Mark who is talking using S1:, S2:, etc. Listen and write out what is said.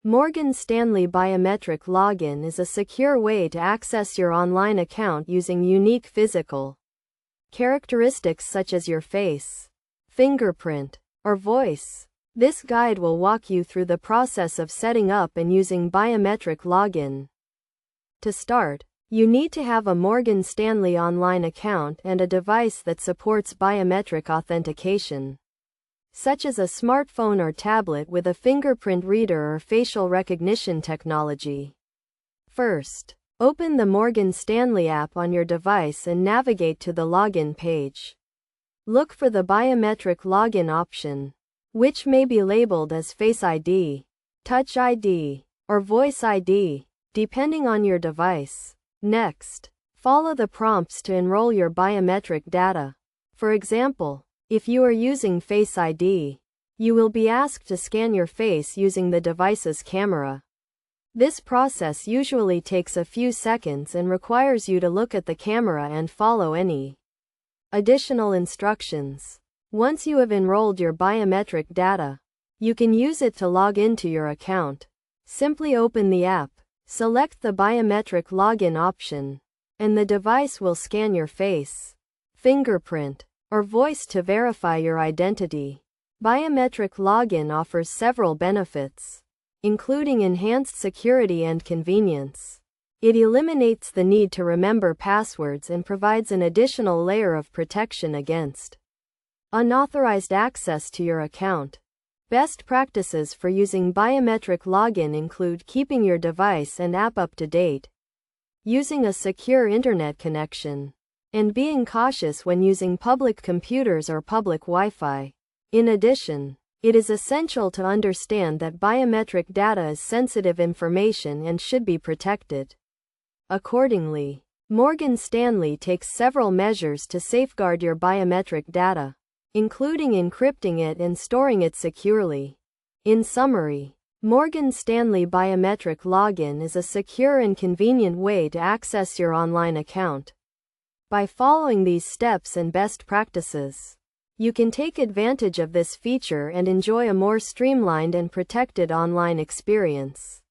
S1: Morgan Stanley Biometric Login is a secure way to access your online account using unique physical characteristics such as your face, fingerprint, or voice. This guide will walk you through the process of setting up and using biometric login. To start, you need to have a Morgan Stanley online account and a device that supports biometric authentication, such as a smartphone or tablet with a fingerprint reader or facial recognition technology. First, open the Morgan Stanley app on your device and navigate to the login page. Look for the biometric login option, which may be labeled as Face ID, Touch ID, or Voice ID, depending on your device. Next, follow the prompts to enroll your biometric data. For example, if you are using Face ID, you will be asked to scan your face using the device's camera. This process usually takes a few seconds and requires you to look at the camera and follow any additional instructions. Once you have enrolled your biometric data, you can use it to log into your account. Simply open the app, select the biometric login option, and the device will scan your face, fingerprint, or voice to verify your identity. Biometric login offers several benefits, including enhanced security and convenience. It eliminates the need to remember passwords and provides an additional layer of protection against unauthorized access to your account. Best practices for using biometric login include keeping your device and app up to date, using a secure internet connection, and being cautious when using public computers or public Wi-Fi. In addition, it is essential to understand that biometric data is sensitive information and should be protected. Accordingly, Morgan Stanley takes several measures to safeguard your biometric data, including encrypting it and storing it securely. In summary, Morgan Stanley Biometric Login is a secure and convenient way to access your online account. By following these steps and best practices, you can take advantage of this feature and enjoy a more streamlined and protected online experience.